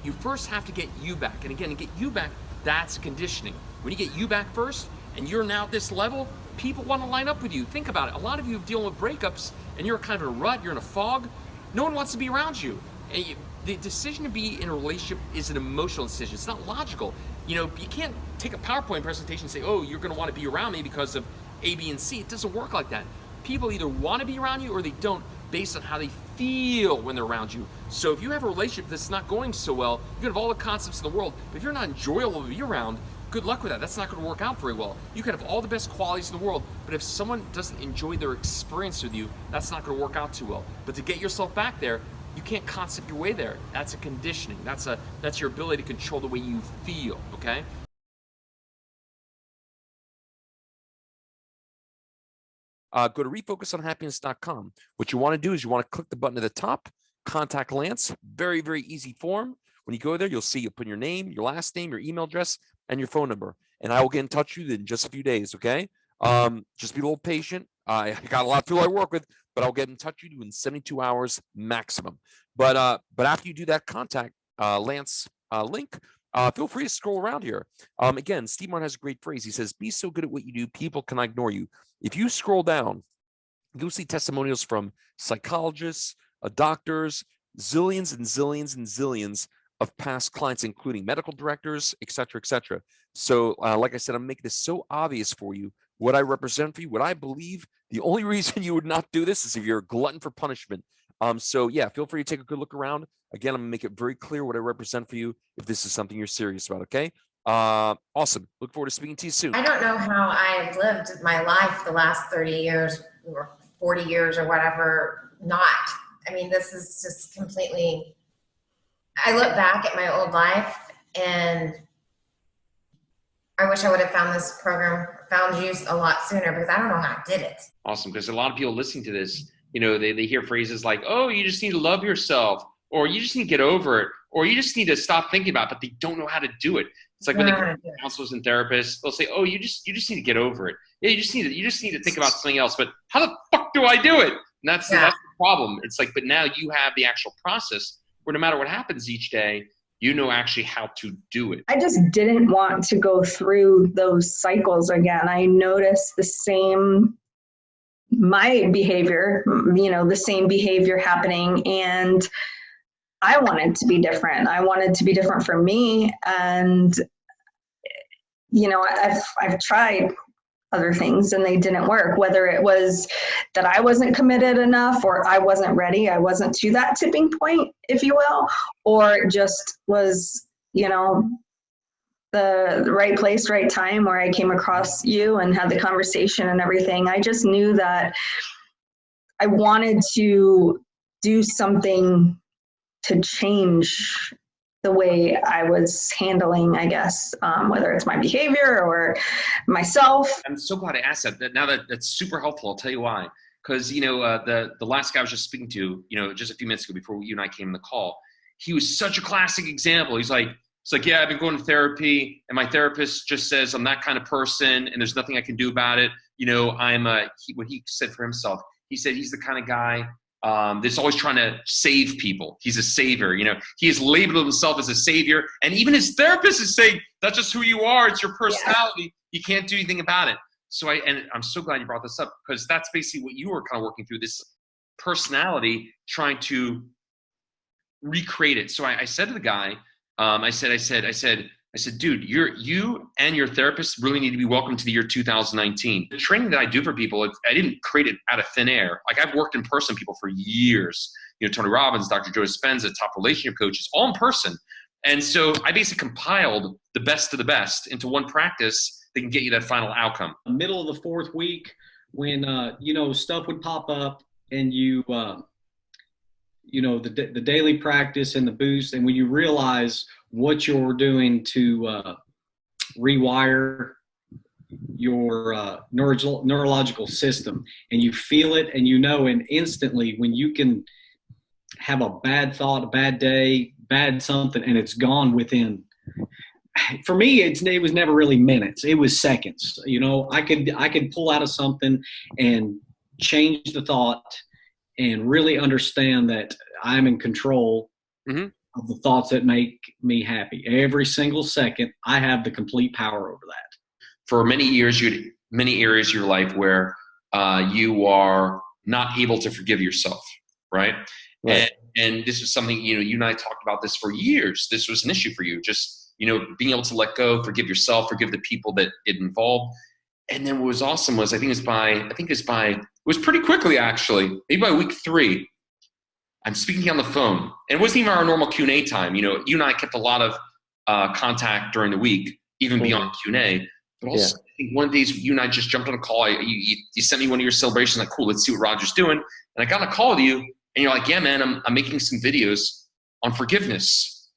you first have to get you back. And again, to get you back, that's conditioning. When you get you back first, and you're now at this level, people want to line up with you. Think about it. A lot of you are dealing with breakups, and you're kind of in a rut, you're in a fog. No one wants to be around you. And the decision to be in a relationship is an emotional decision. It's not logical. You can't take a PowerPoint presentation and say, oh, you're going to want to be around me because of A, B, and C. It doesn't work like that. People either want to be around you or they don't, based on how they feel when they're around you. So if you have a relationship that's not going so well, you can have all the concepts in the world, but if you're not enjoyable to be around, good luck with that. That's not going to work out very well. You can have all the best qualities in the world, but if someone doesn't enjoy their experience with you, that's not going to work out too well. But to get yourself back there, you can't concept your way there. That's a conditioning. That's your ability to control the way you feel, okay? Go to refocusonhappiness.com. What you want to do is you want to click the button at the top, contact Lance. Very, very easy form. When you go there, you'll see you put your name, your last name, your email address, and your phone number. And I will get in touch with you in just a few days, okay? Just be a little patient. I got a lot of people I work with, but I'll get in touch with you in 72 hours maximum. But after you do that contact Lance link, feel free to scroll around here. Again, Steve Martin has a great phrase. He says, be so good at what you do, people cannot ignore you. If you scroll down, you'll see testimonials from psychologists, doctors, zillions and zillions and zillions of past clients, including medical directors, et cetera, et cetera. So like I said, I'm making this so obvious for you, what I represent for you, what I believe. The only reason you would not do this is if you're a glutton for punishment. So yeah, feel free to take a good look around. Again, I'm gonna make it very clear what I represent for you if this is something you're serious about, okay? Awesome. Look forward to speaking to you soon. I don't know how I've lived my life the last 30 years or 40 years or whatever, not. I mean, this is just completely, I look back at my old life and I wish I would have found this program, found you a lot sooner, because I don't know how I did it. Awesome, because a lot of people listening to this, they hear phrases like, oh, you just need to love yourself, or you just need to get over it, or you just need to stop thinking about it, but they don't know how to do it. It's like when they go to counselors and therapists, they'll say, oh, you just need to get over it. Yeah, you just need to think about something else, but how the fuck do I do it? And that's the problem. It's like, but now you have the actual process where no matter what happens each day, you know actually how to do it. I just didn't want to go through those cycles again. I noticed my behavior, the same behavior happening, and I wanted to be different. I wanted to be different for me. And, I've tried other things and they didn't work, whether it was that I wasn't committed enough or I wasn't ready. I wasn't to that tipping point, if you will, or it just was, the right place, right time where I came across you and had the conversation and everything. I just knew that I wanted to do something to change the way I was handling, I guess, whether it's my behavior or myself. I'm so glad I asked that. Now that's super helpful. I'll tell you why. Because, the last guy I was just speaking to, just a few minutes ago before you and I came on the call, he was such a classic example. It's like, yeah, I've been going to therapy and my therapist just says I'm that kind of person and there's nothing I can do about it. What he said for himself, he said he's the kind of guy that's always trying to save people. He's a savior. He has labeled himself as a savior. And even his therapist is saying, that's just who you are. It's your personality. Yeah. You can't do anything about it. So I'm so glad you brought this up, because that's basically what you were kind of working through, this personality, trying to recreate it. So I said to the guy, I said, dude, you and your therapist really need to be welcome to the year 2019. The training that I do for people, I didn't create it out of thin air. Like, I've worked in person with people for years. Tony Robbins, Dr. Joe Dispenza, top relationship coaches, all in person. And so I basically compiled the best of the best into one practice that can get you that final outcome. Middle of the fourth week, when stuff would pop up and the daily practice and the boost, and when you realize what you're doing to rewire your neurological system, and you feel it and and instantly when you can have a bad thought, a bad day, bad something, and it's gone within, for me, it was never really minutes. It was seconds. I could pull out of something and change the thought and really understand that I'm in control. Mm-hmm. of the thoughts that make me happy. Every single second, I have the complete power over that. For many years, you had many areas of your life where you are not able to forgive yourself, right? Right. And this was something, you and I talked about this for years. This was an issue for you, just, being able to let go, forgive yourself, forgive the people that it involved. And then what was awesome was, it was pretty quickly, actually, maybe by week 3, I'm speaking on the phone, and it wasn't even our normal Q&A time. You and I kept a lot of contact during the week, even beyond Q&A. But also, I think one of the days you and I just jumped on a call. You sent me one of your celebrations, like, cool, let's see what Roger's doing. And I got on a call with you, and you're like, yeah, man, I'm making some videos on forgiveness.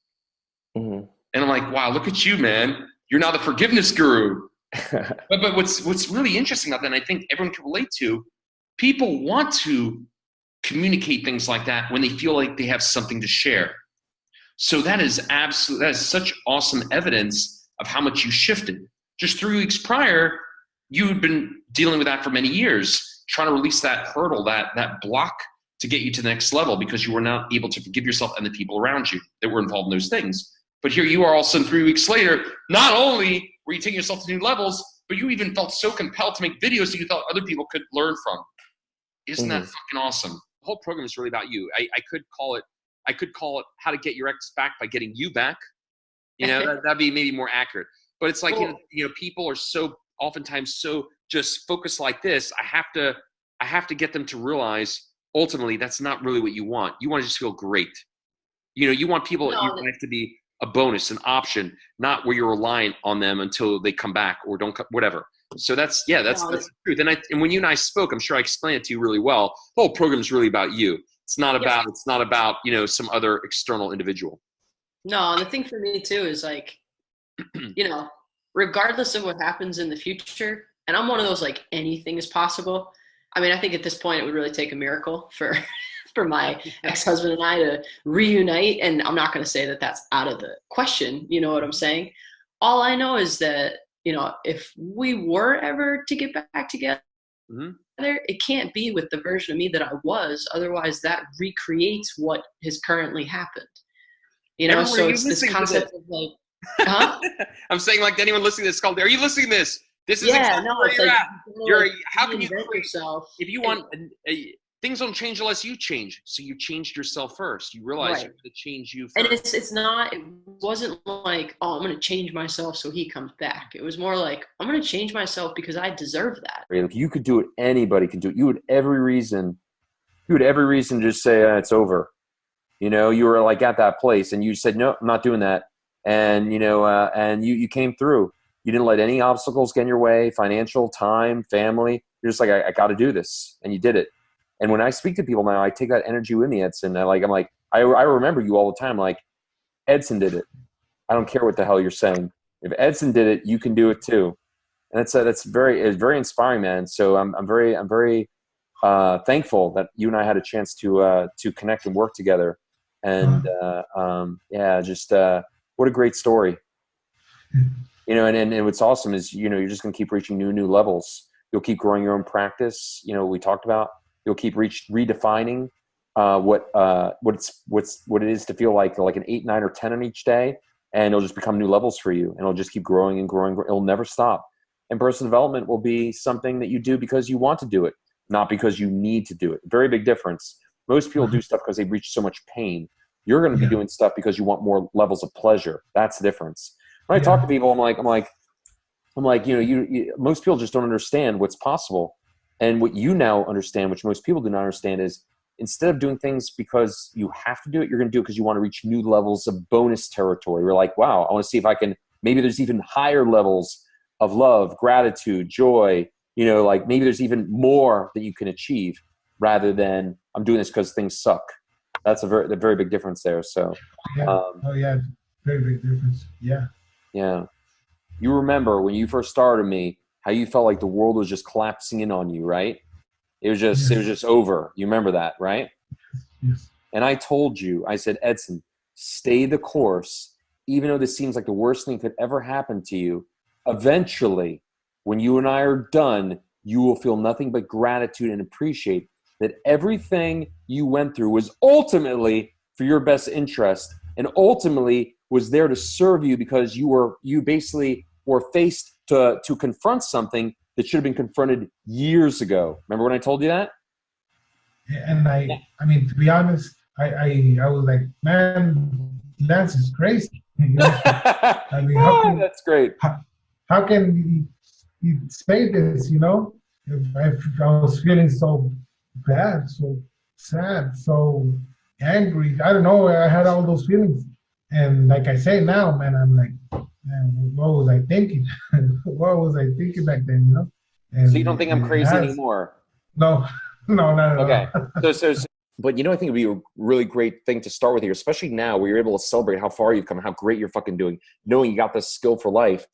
Mm-hmm. And I'm like, wow, look at you, man. You're now the forgiveness guru. but what's really interesting about that, and I think everyone can relate to, people want to communicate things like that when they feel like they have something to share. So that is such awesome evidence of how much you shifted. Just 3 weeks prior, you had been dealing with that for many years, trying to release that hurdle, that block to get you to the next level, because you were not able to forgive yourself and the people around you that were involved in those things. But here you are, all of a sudden 3 weeks later, not only were you taking yourself to new levels, but you even felt so compelled to make videos that you thought other people could learn from. Isn't that fucking awesome? The whole program is really about you. I could call it How to Get Your Ex Back by Getting You Back. That'd be maybe more accurate. But it's like, people are so oftentimes so just focused like this. I have to get them to realize ultimately that's not really what you want. You want to just feel great. You want people, you want it to be a bonus, an option, not where you're relying on them until they come back or don't, whatever. So that's the truth. And when you and I spoke, I'm sure I explained it to you really well. The whole program is really about you. It's not about some other external individual. No, and the thing for me too is like, regardless of what happens in the future, and I'm one of those, like, anything is possible. I mean, I think at this point it would really take a miracle for my ex-husband and I to reunite. And I'm not going to say that that's out of the question. You know what I'm saying? All I know is that, if we were ever to get back together, it can't be with the version of me that I was. Otherwise, that recreates what has currently happened. So it's this concept of like, I'm saying, like, anyone listening to this call, are you listening to this? This is exactly where you're at. How can you create yourself? If you want, things don't change unless you change. So you changed yourself first. You realize you have to change you first. And it wasn't like, oh, I'm going to change myself so he comes back. It was more like, I'm going to change myself because I deserve that. If you could do it, anybody could do it. You had every reason to just say, it's over. You were like at that place and you said, no, I'm not doing that. And, and you came through. You didn't let any obstacles get in your way, financial, time, family. You're just like, I got to do this. And you did it. And when I speak to people now, I take that energy with me, Edson. I remember you all the time. Like, Edson did it. I don't care what the hell you're saying. If Edson did it, you can do it too. And it's very inspiring, man. So I'm very thankful that you and I had a chance to connect and work together. And what a great story. And what's awesome is, you're just going to keep reaching new levels. You'll keep growing your own practice. We talked about, you'll keep redefining what it is to feel like an 8, 9, or 10 on each day. And it'll just become new levels for you. And it'll just keep growing and growing. It'll never stop. And personal development will be something that you do because you want to do it, not because you need to do it. Very big difference. Most people do stuff because they reach so much pain. You're going to be doing stuff because you want more levels of pleasure. That's the difference. When I talk to people, I'm like, most people just don't understand what's possible. And what you now understand, which most people do not understand, is instead of doing things because you have to do it, you're going to do it because you want to reach new levels of bonus territory. You're like, wow, I want to see if I can, maybe there's even higher levels of love, gratitude, joy, like maybe there's even more that you can achieve rather than I'm doing this because things suck. That's a very big difference there. So, very big difference. Yeah. Yeah. You remember when you first started me, how you felt like the world was just collapsing in on you, right? It was just over. You remember that, right? Yes. And I told you, I said, Edson, stay the course. Even though this seems like the worst thing could ever happen to you, eventually, when you and I are done, you will feel nothing but gratitude and appreciate that everything you went through was ultimately for your best interest and ultimately was there to serve you because you basically were faced to confront something that should have been confronted years ago. Remember when I told you that? And I mean, to be honest, I was like, man, Lance is crazy. You know? I mean, that's great. How can he say this, you know? If I was feeling so bad, so sad, so angry. I don't know. I had all those feelings. And like I say now, man, I'm like, man, what was I thinking? What was I thinking back then, you know? And So you don't think I'm crazy anymore? No, no, not at all. Okay. So, but I think it'd be a really great thing to start with here, especially now where you're able to celebrate how far you've come, how great you're fucking doing, knowing you got this skill for life.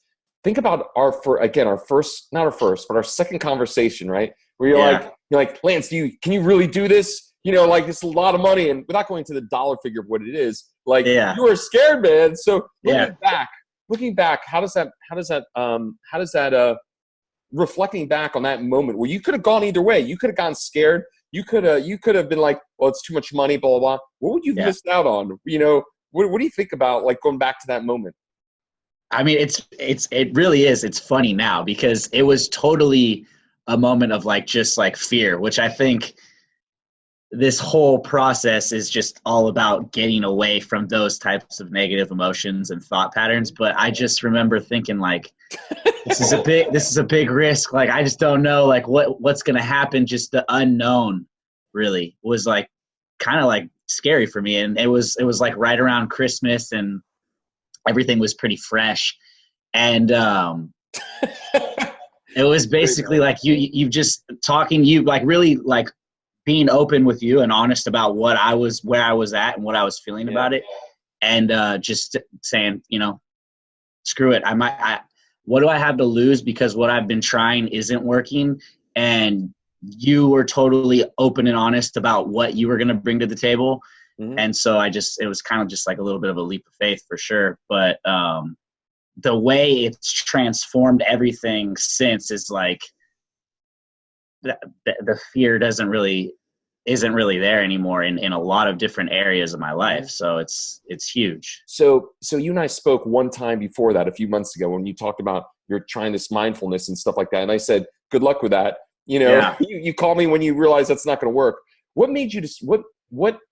Think about our second conversation, right? Where you're like, Lance, can you really do this? Like it's a lot of money, and without going to the dollar figure of what it is, like you were scared, man. So looking back, how does that reflecting back on that moment where you could have gone either way, you could have gotten scared, you could have been like, well, it's too much money, blah blah blah. What would you have missed out on? What do you think about like going back to that moment? I mean, it really is. It's funny now because it was totally a moment of like just like fear, which I think this whole process is just all about getting away from those types of negative emotions and thought patterns. But I just remember thinking like, this is a big risk. Like, I just don't know like what's going to happen. Just the unknown really was like kind of like scary for me. And it was like right around Christmas and everything was pretty fresh. And it was basically like you just talking, you like really like being open with you and honest about where I was at and what I was feeling about it. And just saying, screw it. What do I have to lose? Because what I've been trying isn't working. And you were totally open and honest about what you were going to bring to the table. Mm-hmm. And so it was kind of just like a little bit of a leap of faith for sure. But the way it's transformed everything since is like the fear isn't really there anymore in a lot of different areas of my life. So it's huge. So you and I spoke one time before that a few months ago when you talked about you're trying this mindfulness and stuff like that. And I said, good luck with that. You call me when you realize that's not going to work. What made you just, what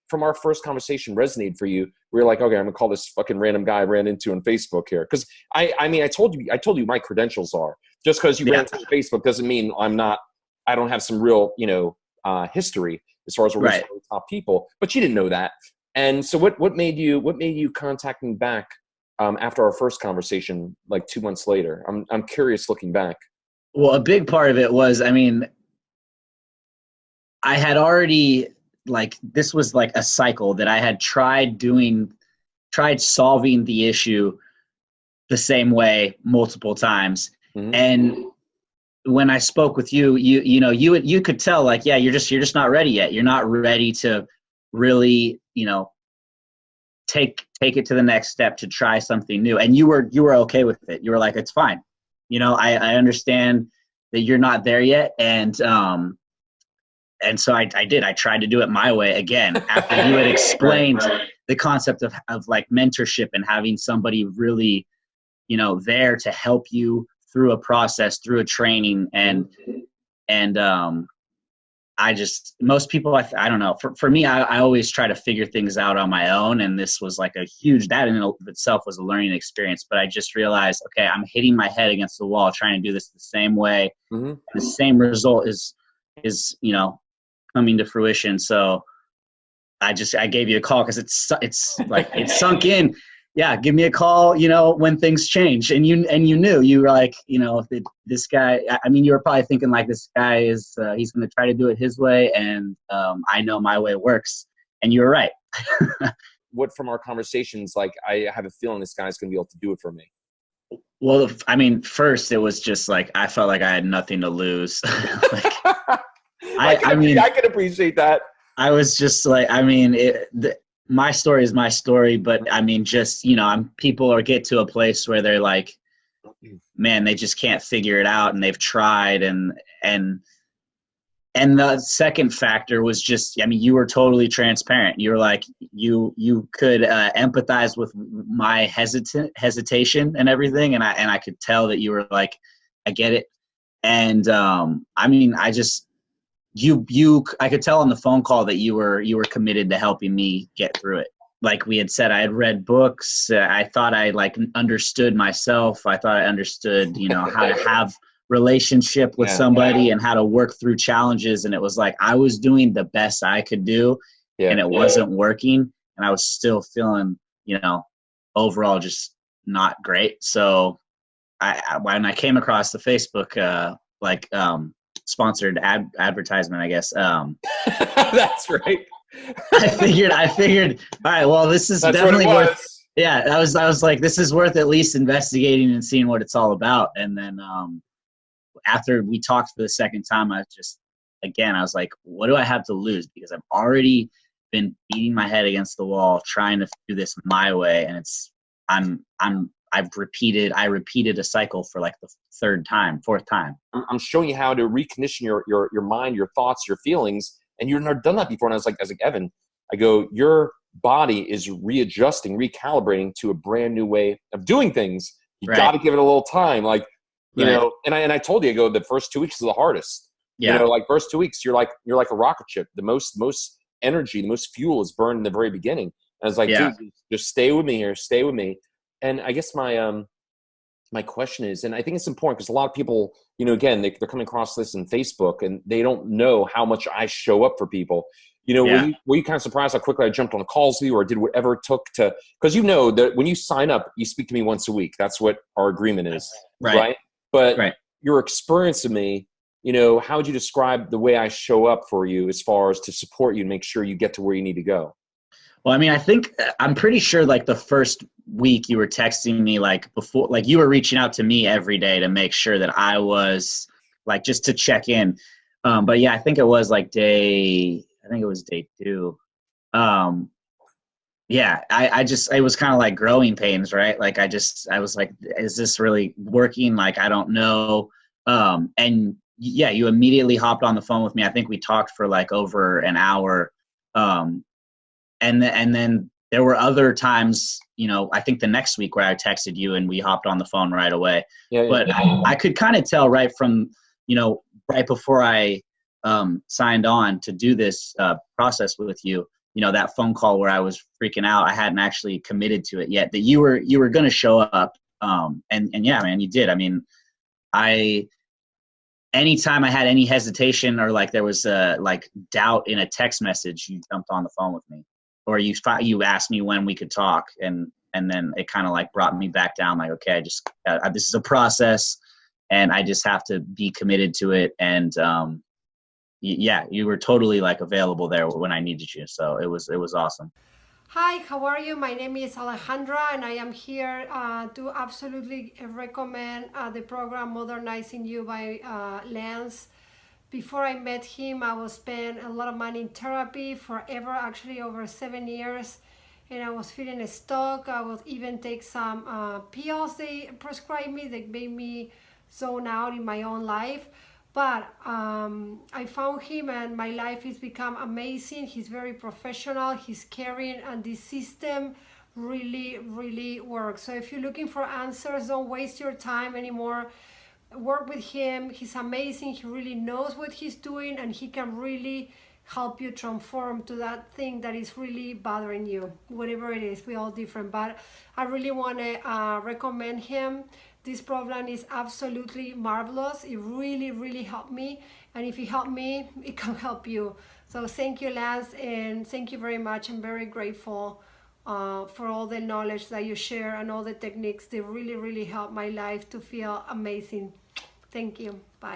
from our first conversation resonated for you? We were like, okay, I'm gonna call this fucking random guy I ran into on Facebook here. Cause I told you my credentials are just cause you ran into Facebook doesn't mean I don't have some real, history as far as we're top people, but you didn't know that. And so what made you contact me back after our first conversation, like 2 months later? I'm curious looking back. Well, a big part of it was, I had already, like, this was like a cycle that I had tried solving the issue the same way multiple times. Mm-hmm. And when I spoke with you, you could tell like, yeah, you're just not ready yet. You're not ready to really, take it to the next step to try something new. And you were okay with it. You were like, it's fine. I understand that you're not there yet. And so I did. I tried to do it my way again after you had explained the concept of like mentorship and having somebody really, there to help you through a process, through a training. And most people, I don't know, for me, I always try to figure things out on my own. And this was like that in itself was a learning experience. But I just realized, okay, I'm hitting my head against the wall, trying to do this the same way. Mm-hmm. The same result is coming to fruition. So I gave you a call because it's like it sunk in. Yeah, give me a call, when things change. And you knew, you were like, this guy, you were probably thinking like, this guy is, he's going to try to do it his way. And I know my way works. And you were right. What from our conversations, like, I have a feeling this guy's going to be able to do it for me. Well, first it was just like, I felt like I had nothing to lose. I can appreciate that. I was just like, my story is my story, but people get to a place where they're like, man, they just can't figure it out, and they've tried, and And the second factor was just, I mean, you were totally transparent. You were like, you could empathize with my hesitation and everything. And I could tell that you were like, I get it. And I mean, I could tell on the phone call that you were committed to helping me get through it. Like we had said, I had read books. I thought I like understood myself. I thought I understood, how to have relationship with somebody and how to work through challenges. And it was like, I was doing the best I could do and it wasn't working. And I was still feeling, overall just not great. So when I came across the Facebook, sponsored advertisement, I guess, That's right. I figured, all right, well, this is That's definitely what it worth, I was like, this is worth at least investigating and seeing what it's all about. And then, after we talked for the second time, I was like, what do I have to lose? Because I've already been beating my head against the wall, trying to do this my way. And I repeated a cycle for like the fourth time. I'm showing you how to recondition your mind, your thoughts, your feelings. And you've never done that before. And I was like, Evan, I go, your body is readjusting, recalibrating to a brand new way of doing things. You got to give it a little time. Like, you know, and I told you, I go, the first 2 weeks is the hardest. Yeah. Like first 2 weeks, you're like a rocket ship. The most energy, the most fuel is burned in the very beginning. And I was like, dude, just stay with me here. Stay with me. And I guess my question is, and I think it's important because a lot of people, again, they're coming across this in Facebook and they don't know how much I show up for people. Were you kind of surprised how quickly I jumped on calls with you or did whatever it took to, because that when you sign up, you speak to me once a week. That's what our agreement is. Right. But your experience of me, how would you describe the way I show up for you as far as to support you and make sure you get to where you need to go? Well, I mean, I'm pretty sure like the first week you were texting me like before, like you were reaching out to me every day to make sure that I was like, just to check in. But yeah, I think it was day 2. It was kind of like growing pains, right? Like I was like, is this really working? Like, I don't know. And yeah, you immediately hopped on the phone with me. I think we talked for like over an hour. And then there were other times, I think the next week where I texted you and we hopped on the phone right away. But I could kind of tell right from, right before I signed on to do this process with you, that phone call where I was freaking out, I hadn't actually committed to it yet, that you were going to show up. And yeah, man, you did. I mean, anytime I had any hesitation or like there was like doubt in a text message, you jumped on the phone with me. Or you asked me when we could talk, and then it kind of like brought me back down. Like, okay, this is a process, and I just have to be committed to it. And you were totally like available there when I needed you. So it was awesome. Hi, how are you? My name is Alejandra, and I am here to absolutely recommend the program Modernizing You by Lance. Before I met him, I was spent a lot of money in therapy forever, actually over 7 years, and I was feeling stuck. I would even take some pills they prescribed me that made me zone out in my own life. But I found him and my life has become amazing. He's very professional, he's caring, and this system really, really works. So if you're looking for answers, don't waste your time anymore. Work with him. He's amazing. He really knows what he's doing, and he can really help you transform to that thing that is really bothering you, whatever it is. We're all different, but I really want to recommend him. This program is absolutely marvelous. It really, really helped me, and if it helped me, it can help you. So thank you, Lance, and thank you very much. I'm very grateful for all the knowledge that you share and all the techniques. They really, really help my life to feel amazing. Thank you. Bye.